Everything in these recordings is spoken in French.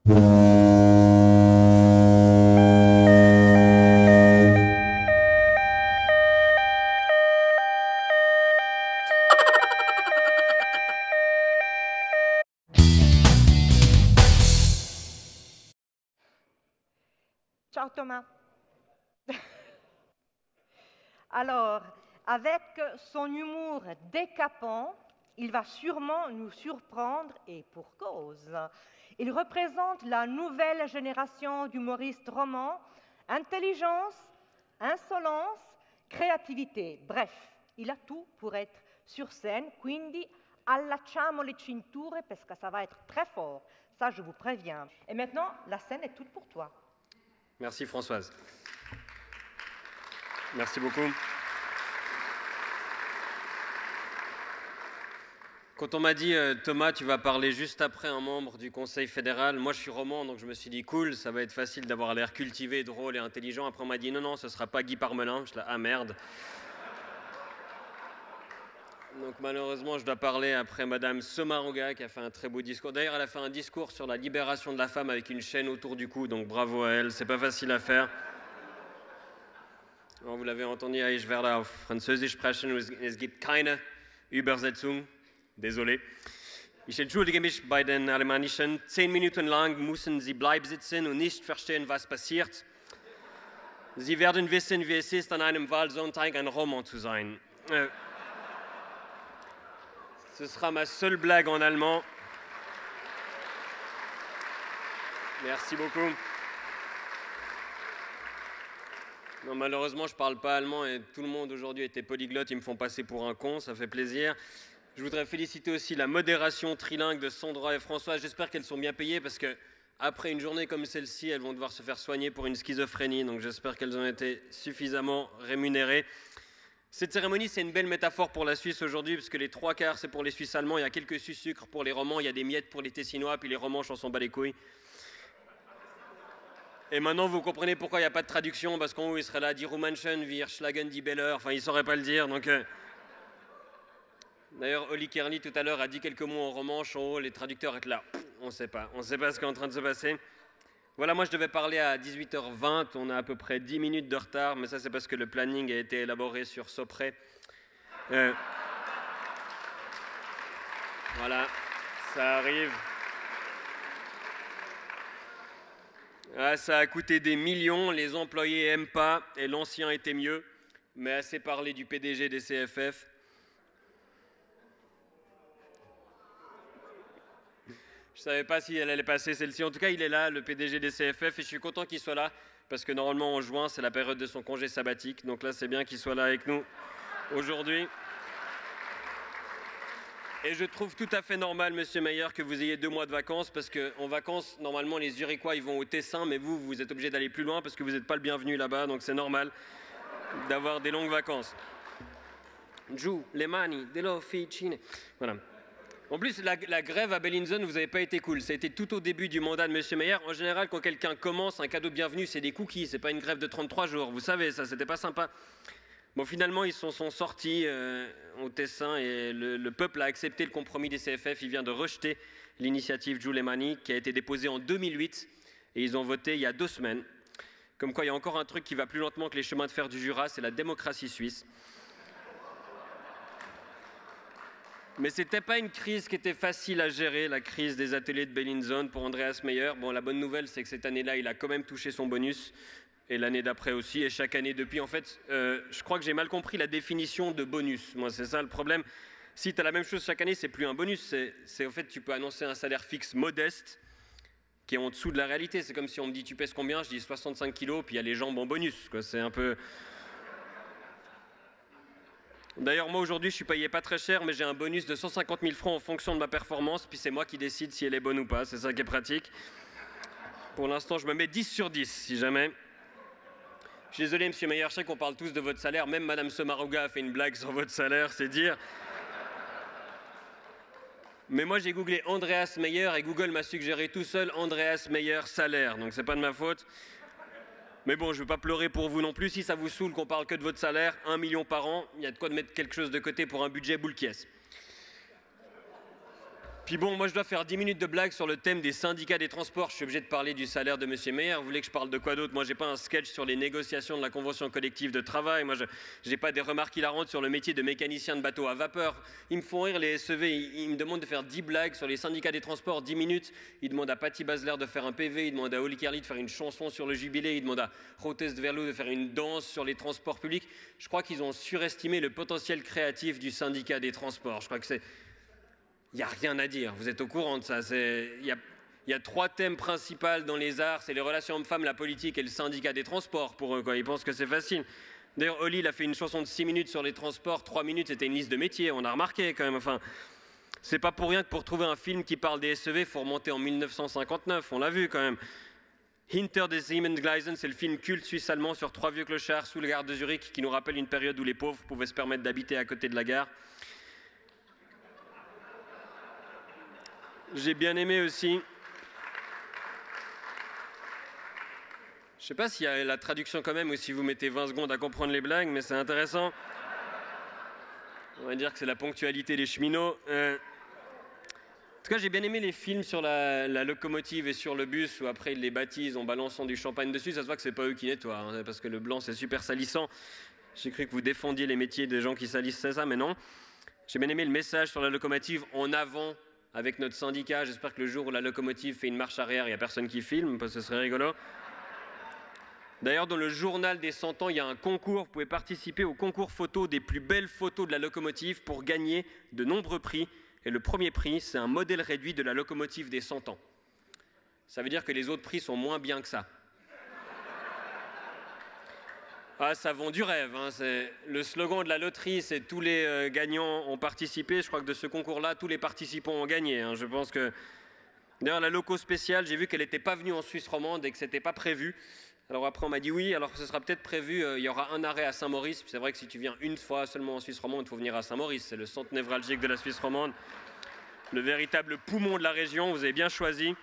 Ciao Thomas. Alors, avec son humour décapant, il va sûrement nous surprendre, et pour cause. Il représente la nouvelle génération d'humoristes romans, intelligence, insolence, créativité. Bref, il a tout pour être sur scène, quindi allacciamo le cinture parce que ça va être très fort. Ça, je vous préviens. Et maintenant, la scène est toute pour toi. Merci Françoise. Merci beaucoup. Quand on m'a dit Thomas, tu vas parler juste après un membre du Conseil fédéral, moi je suis roman, donc je me suis dit cool, ça va être facile d'avoir l'air cultivé, drôle et intelligent. Après on m'a dit non, ce ne sera pas Guy Parmelin. Je suis là, ah merde. Donc malheureusement, je dois parler après Madame Sommaruga qui a fait un très beau discours. D'ailleurs, elle a fait un discours sur la libération de la femme avec une chaîne autour du cou, donc bravo à elle, c'est pas facile à faire. Alors, vous l'avez entendu, ich werde auf Französisch sprechen, es gibt keine Übersetzung. Désolé. Ich entschuldige mich bei den Alemannischen. 10 Minuten lang müssen Sie bleiben sitzen und nicht verstehen, was passiert. Sie werden wissen, wie es ist, an einem Wahlsonntag ein Roman zu sein. Ce sera ma seule blague en allemand. Merci beaucoup. Non, malheureusement, je ne parle pas allemand et tout le monde aujourd'hui était polyglotte. Ils me font passer pour un con, ça fait plaisir. Je voudrais féliciter aussi la modération trilingue de Sandra et François. J'espère qu'elles sont bien payées parce qu'après une journée comme celle-ci, elles vont devoir se faire soigner pour une schizophrénie. Donc j'espère qu'elles ont été suffisamment rémunérées. Cette cérémonie, c'est une belle métaphore pour la Suisse aujourd'hui, parce que les 3/4, c'est pour les Suisses allemands, il y a quelques sucres pour les romans, il y a des miettes pour les Tessinois, puis les romanches, on s'en bat les couilles. Et maintenant, vous comprenez pourquoi il n'y a pas de traduction, parce qu'en haut, il serait là, die Romanchen, wir schlagen die Beller, enfin, il ne saurait pas le dire. Donc, D'ailleurs, Oli Kerli, tout à l'heure, a dit quelques mots en romanche, en haut, les traducteurs étaient là, on ne sait pas ce qui est en train de se passer. Voilà, moi je devais parler à 18h20, on a à peu près 10 minutes de retard, mais ça c'est parce que le planning a été élaboré sur Sopré. Voilà, ça arrive. Ah, ça a coûté des millions, les employés n'aiment pas, et l'ancien était mieux, mais assez parlé du PDG des CFF. Je ne savais pas si elle allait passer celle-ci. En tout cas, il est là, le PDG des CFF, et je suis content qu'il soit là, parce que normalement, en juin, c'est la période de son congé sabbatique. Donc là, c'est bien qu'il soit là avec nous aujourd'hui. Et je trouve tout à fait normal, Monsieur Meyer, que vous ayez 2 mois de vacances, parce qu'en vacances, normalement, les Zurichois, ils vont au Tessin, mais vous êtes obligé d'aller plus loin, parce que vous n'êtes pas le bienvenu là-bas, donc c'est normal d'avoir des longues vacances. Giù, le mani dell'officina. Voilà. En plus, la grève à Bellinzone, vous n'avez pas été cool. Ça a été tout au début du mandat de M. Meyer. En général, quand quelqu'un commence, un cadeau de bienvenue, c'est des cookies. C'est pas une grève de 33 jours. Vous savez, ça, c'était pas sympa. Bon, finalement, ils sont sortis au Tessin et le peuple a accepté le compromis des CFF. Il vient de rejeter l'initiative Giù le mani qui a été déposée en 2008 et ils ont voté il y a 2 semaines. Comme quoi, il y a encore un truc qui va plus lentement que les chemins de fer du Jura, c'est la démocratie suisse. Mais ce n'était pas une crise qui était facile à gérer, la crise des ateliers de Bellinzone pour Andreas Meyer. Bon, la bonne nouvelle, c'est que cette année-là, il a quand même touché son bonus, et l'année d'après aussi, et chaque année depuis. En fait, je crois que j'ai mal compris la définition de bonus. Moi, c'est ça le problème. Si tu as la même chose chaque année, c'est plus un bonus. C'est en fait, tu peux annoncer un salaire fixe modeste qui est en dessous de la réalité. C'est comme si on me dit, tu pèses combien? Je dis 65 kilos, puis il y a les jambes en bonus. C'est un peu... D'ailleurs, moi aujourd'hui, je suis payé pas très cher, mais j'ai un bonus de 150 000 francs en fonction de ma performance, puis c'est moi qui décide si elle est bonne ou pas, c'est ça qui est pratique. Pour l'instant, je me mets 10 sur 10, si jamais. Je suis désolé, Monsieur Meyer, je sais qu'on parle tous de votre salaire, même Madame Sommaruga a fait une blague sur votre salaire, c'est dire. Mais moi, j'ai googlé Andreas Meyer et Google m'a suggéré tout seul Andreas Meyer salaire, donc c'est pas de ma faute. Mais bon, je ne veux pas pleurer pour vous non plus. Si ça vous saoule qu'on parle que de votre salaire, 1 million par an, il y a de quoi de mettre quelque chose de côté pour un budget boule qui est. Puis bon, moi je dois faire 10 minutes de blague sur le thème des syndicats des transports. Je suis obligé de parler du salaire de M. Meyer. Vous voulez que je parle de quoi d'autre? Moi, j'ai pas un sketch sur les négociations de la convention collective de travail. Moi, je n'ai pas des remarques hilarantes sur le métier de mécanicien de bateau à vapeur. Ils me font rire, les SEV. Ils me demandent de faire 10 blagues sur les syndicats des transports, 10 minutes. Ils demandent à Patty Basler de faire un PV. Ils demandent à Oli Kerly de faire une chanson sur le jubilé. Ils demandent à Rothes de Verlou de faire une danse sur les transports publics. Je crois qu'ils ont surestimé le potentiel créatif du syndicat des transports. Je crois que c'est... Il n'y a rien à dire, vous êtes au courant de ça. Il y a 3 thèmes principaux dans les arts, c'est les relations hommes-femmes, la politique et le syndicat des transports pour eux, quoi. Ils pensent que c'est facile. D'ailleurs, Oli, il a fait une chanson de 6 minutes sur les transports, 3 minutes, c'était une liste de métiers, on a remarqué quand même. Enfin, c'est pas pour rien que pour trouver un film qui parle des SEV, il faut remonter en 1959, on l'a vu quand même. Hinter des Siemensgleisen, c'est le film culte suisse-allemand sur 3 vieux clochards sous la gare de Zurich qui nous rappelle une période où les pauvres pouvaient se permettre d'habiter à côté de la gare. J'ai bien aimé aussi. Je sais pas s'il y a la traduction quand même ou si vous mettez 20 secondes à comprendre les blagues, mais c'est intéressant. On va dire que c'est la ponctualité des cheminots. En tout cas, j'ai bien aimé les films sur la locomotive et sur le bus où après ils les baptisent en balançant du champagne dessus. Ça se voit que c'est pas eux qui nettoient, hein, parce que le blanc c'est super salissant. J'ai cru que vous défendiez les métiers des gens qui salissent ça, mais non. J'ai bien aimé le message sur la locomotive en avant avec notre syndicat. J'espère que le jour où la locomotive fait une marche arrière, il n'y a personne qui filme, parce que ce serait rigolo. D'ailleurs, dans le journal des 100 ans, il y a un concours. Vous pouvez participer au concours photo des plus belles photos de la locomotive pour gagner de nombreux prix. Et le premier prix, c'est un modèle réduit de la locomotive des 100 ans. Ça veut dire que les autres prix sont moins bien que ça. Ah, ça vend du rêve, hein. Le slogan de la loterie, c'est tous les gagnants ont participé. Je crois que de ce concours-là, tous les participants ont gagné, hein. Je pense que... D'ailleurs, la loco spéciale, j'ai vu qu'elle n'était pas venue en Suisse romande et que ce n'était pas prévu. Alors après, on m'a dit oui, alors ce sera peut-être prévu, il y aura un arrêt à Saint-Maurice. C'est vrai que si tu viens une fois seulement en Suisse romande, il faut venir à Saint-Maurice. C'est le centre névralgique de la Suisse romande. Le véritable poumon de la région, vous avez bien choisi.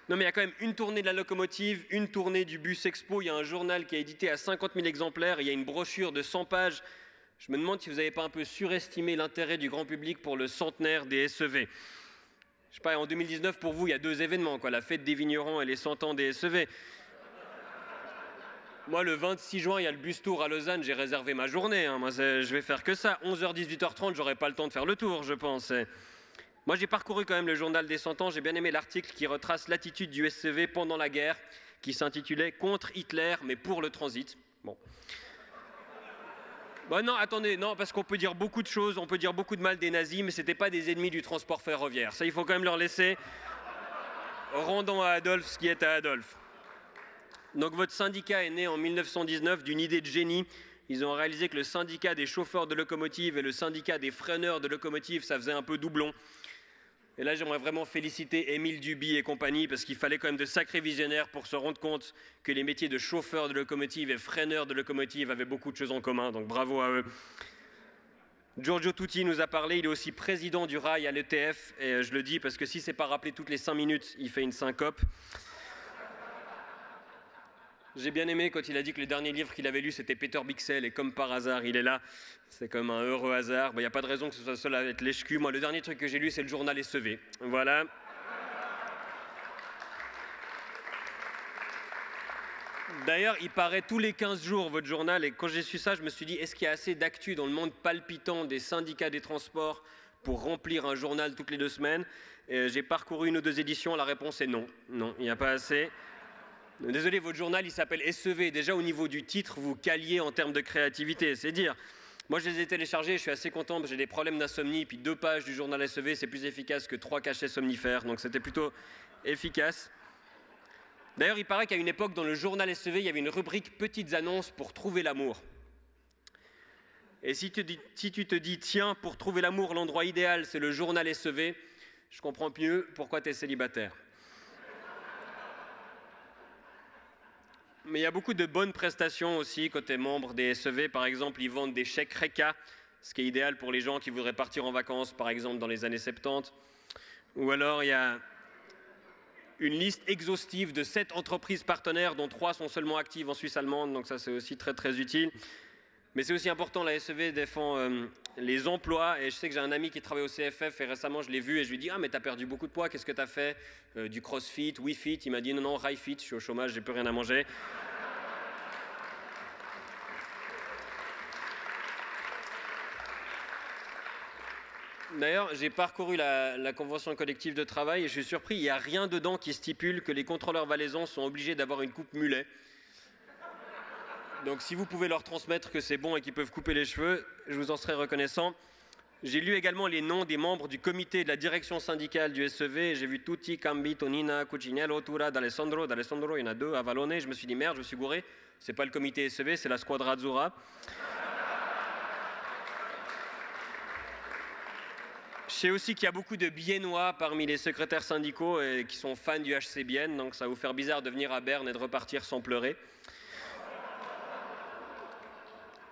Non mais il y a quand même une tournée de la locomotive, une tournée du bus expo, il y a un journal qui est édité à 50 000 exemplaires, il y a une brochure de 100 pages. Je me demande si vous n'avez pas un peu surestimé l'intérêt du grand public pour le centenaire des SEV. Je sais pas, en 2019 pour vous il y a 2 événements, quoi, la fête des vignerons et les 100 ans des SEV. Moi le 26 juin il y a le bus tour à Lausanne, j'ai réservé ma journée, hein. Moi je vais faire que ça, 11h, 18h30, j'aurai pas le temps de faire le tour je pense. Moi, j'ai parcouru quand même le journal des 100 ans. J'ai bien aimé l'article qui retrace l'attitude du SEV pendant la guerre, qui s'intitulait « Contre Hitler, mais pour le transit ». Bon. Bon, non, attendez, non, parce qu'on peut dire beaucoup de choses, on peut dire beaucoup de mal des nazis, mais ce n'étaient pas des ennemis du transport ferroviaire. Ça, il faut quand même leur laisser. Rendons à Adolphe ce qui est à Adolphe. Donc, votre syndicat est né en 1919 d'une idée de génie. Ils ont réalisé que le syndicat des chauffeurs de locomotive et le syndicat des freineurs de locomotive, ça faisait un peu doublon. Et là, j'aimerais vraiment féliciter Émile Duby et compagnie parce qu'il fallait quand même de sacrés visionnaires pour se rendre compte que les métiers de chauffeur de locomotive et freineur de locomotive avaient beaucoup de choses en commun, donc bravo à eux. Giorgio Tutti nous a parlé, il est aussi président du rail à l'ETF, et je le dis parce que si c'est pas rappelé toutes les 5 minutes, il fait une syncope. J'ai bien aimé quand il a dit que le dernier livre qu'il avait lu, c'était Peter Bixel, et comme par hasard, il est là. C'est comme un heureux hasard. Il n'y a pas de raison que ce soit seul à être lèche-cul. Moi, le dernier truc que j'ai lu, c'est le journal SEV. Voilà. D'ailleurs, il paraît tous les 15 jours, votre journal, et quand j'ai su ça, je me suis dit, est-ce qu'il y a assez d'actu dans le monde palpitant des syndicats des transports pour remplir un journal toutes les 2 semaines? J'ai parcouru 1 ou 2 éditions, la réponse est non. Non, il n'y a pas assez. Désolé, votre journal, il s'appelle SEV. Déjà, au niveau du titre, vous caliez en termes de créativité, c'est dire. Moi, je les ai téléchargés, je suis assez content, parce que j'ai des problèmes d'insomnie, puis 2 pages du journal SEV, c'est plus efficace que 3 cachets somnifères, donc c'était plutôt efficace. D'ailleurs, il paraît qu'à une époque, dans le journal SEV, il y avait une rubrique « Petites annonces pour trouver l'amour ». Et si tu te dis, tiens, pour trouver l'amour, l'endroit idéal, c'est le journal SEV, je comprends mieux pourquoi tu es célibataire. Mais il y a beaucoup de bonnes prestations aussi côté membre des SEV. Par exemple, ils vendent des chèques RECA, ce qui est idéal pour les gens qui voudraient partir en vacances, par exemple, dans les années 70. Ou alors, il y a une liste exhaustive de 7 entreprises partenaires, dont 3 sont seulement actives en Suisse allemande. Donc ça, c'est aussi très, très utile. Mais c'est aussi important, la SEV défend les emplois. Et je sais que j'ai un ami qui travaille au CFF et récemment je l'ai vu et je lui ai dit « Ah mais t'as perdu beaucoup de poids, qu'est-ce que t'as fait Du crossfit, Wii Fit ?» Il m'a dit « Non, non, Rai Fit, je suis au chômage, j'ai plus rien à manger. » D'ailleurs, j'ai parcouru la convention collective de travail et je suis surpris, il n'y a rien dedans qui stipule que les contrôleurs valaisans sont obligés d'avoir une coupe mulet. Donc si vous pouvez leur transmettre que c'est bon et qu'ils peuvent couper les cheveux, je vous en serai reconnaissant. J'ai lu également les noms des membres du comité de la direction syndicale du SEV. Et j'ai vu Tutti, Cambi, Tonina, Cucinello, Tura, D'Alessandro. D'Alessandro, il y en a deux, Avalone. Je me suis dit merde, je me suis gouré. C'est pas le comité SEV, c'est la Squadra Azzurra. Je sais aussi qu'il y a beaucoup de Biennois parmi les secrétaires syndicaux et qui sont fans du HC Bienne. Donc ça va vous faire bizarre de venir à Berne et de repartir sans pleurer.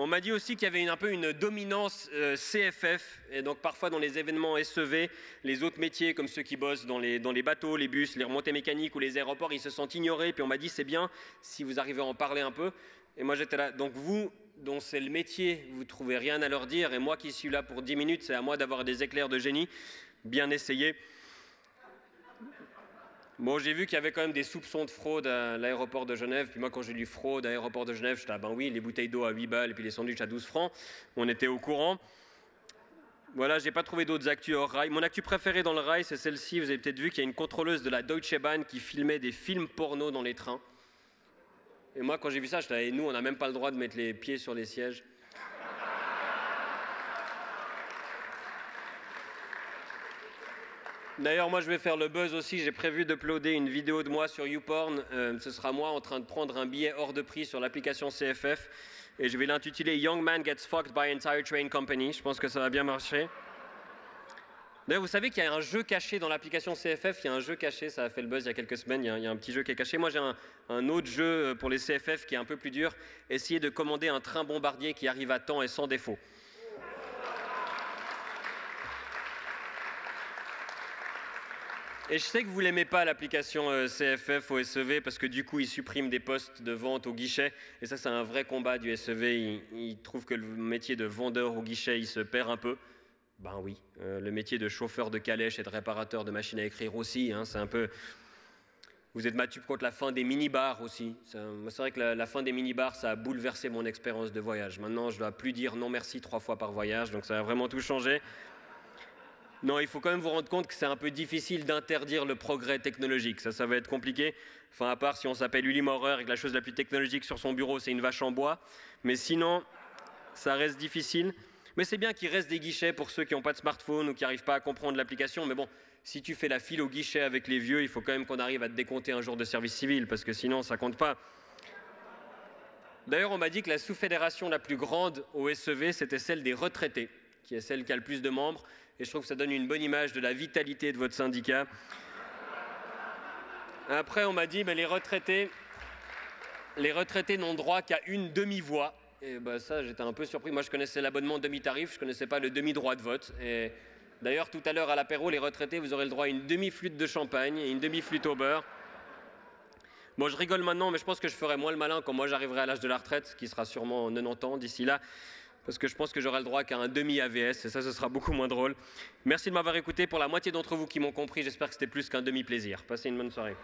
On m'a dit aussi qu'il y avait un peu une dominance CFF, et donc parfois dans les événements SEV, les autres métiers comme ceux qui bossent dans les bateaux, les bus, les remontées mécaniques ou les aéroports, ils se sentent ignorés. Puis on m'a dit c'est bien si vous arrivez à en parler un peu. Et moi j'étais là, donc vous, dont c'est le métier, vous ne trouvez rien à leur dire, et moi qui suis là pour 10 minutes, c'est à moi d'avoir des éclairs de génie. Bien essayé. Bon, j'ai vu qu'il y avait quand même des soupçons de fraude à l'aéroport de Genève. Puis moi, quand j'ai lu fraude à l'aéroport de Genève, j'étais ah ben oui, les bouteilles d'eau à 8 balles et puis les sandwichs à 12 francs. On était au courant. Voilà, j'ai pas trouvé d'autres actus hors rail. Mon actu préférée dans le rail, c'est celle-ci. Vous avez peut-être vu qu'il y a une contrôleuse de la Deutsche Bahn qui filmait des films porno dans les trains. Et moi, quand j'ai vu ça, j'étais là, et nous, on n'a même pas le droit de mettre les pieds sur les sièges. D'ailleurs, moi, je vais faire le buzz aussi. J'ai prévu d'uploader une vidéo de moi sur YouPorn. Ce sera moi en train de prendre un billet hors de prix sur l'application CFF. Et je vais l'intituler « Young man gets fucked by entire train company ». Je pense que ça va bien marcher. D'ailleurs, vous savez qu'il y a un jeu caché dans l'application CFF. Il y a un jeu caché, ça a fait le buzz il y a quelques semaines. Il y a un petit jeu qui est caché. Moi, j'ai un autre jeu pour les CFF qui est un peu plus dur. Essayer de commander un train bombardier qui arrive à temps et sans défaut. Et je sais que vous l'aimez pas l'application CFF au SEV parce que du coup, ils suppriment des postes de vente au guichet. Et ça, c'est un vrai combat du SEV. Ils trouvent que le métier de vendeur au guichet, il se perd un peu. Ben oui, le métier de chauffeur de calèche et de réparateur de machines à écrire aussi. Hein, c'est un peu... Vous êtes battu contre la fin des mini-bars aussi. C'est vrai que la fin des mini-bars, ça a bouleversé mon expérience de voyage. Maintenant, je ne dois plus dire non merci 3 fois par voyage. Donc ça a vraiment tout changé. Non, il faut quand même vous rendre compte que c'est un peu difficile d'interdire le progrès technologique. Ça va être compliqué. Enfin, à part si on s'appelle Uli Maurer et que la chose la plus technologique sur son bureau, c'est une vache en bois. Mais sinon, ça reste difficile. Mais c'est bien qu'il reste des guichets pour ceux qui n'ont pas de smartphone ou qui n'arrivent pas à comprendre l'application. Mais bon, si tu fais la file au guichet avec les vieux, il faut quand même qu'on arrive à te décompter un jour de service civil, parce que sinon, ça ne compte pas. D'ailleurs, on m'a dit que la sous-fédération la plus grande au SEV, c'était celle des retraités, qui est celle qui a le plus de membres. Et je trouve que ça donne une bonne image de la vitalité de votre syndicat. Après, on m'a dit, mais les retraités n'ont droit qu'à une demi-voix. Et ben ça, j'étais un peu surpris. Moi, je connaissais l'abonnement demi-tarif, je ne connaissais pas le demi-droit de vote. Et d'ailleurs, tout à l'heure, à l'apéro, les retraités, vous aurez le droit à une demi-flûte de champagne et une demi-flûte au beurre. Bon, je rigole maintenant, mais je pense que je ferai moins le malin quand moi j'arriverai à l'âge de la retraite, qui sera sûrement 90 ans d'ici là. Parce que je pense que j'aurai le droit qu'à un demi-AVS, et ça, ce sera beaucoup moins drôle. Merci de m'avoir écouté. Pour la moitié d'entre vous qui m'ont compris, j'espère que c'était plus qu'un demi-plaisir. Passez une bonne soirée.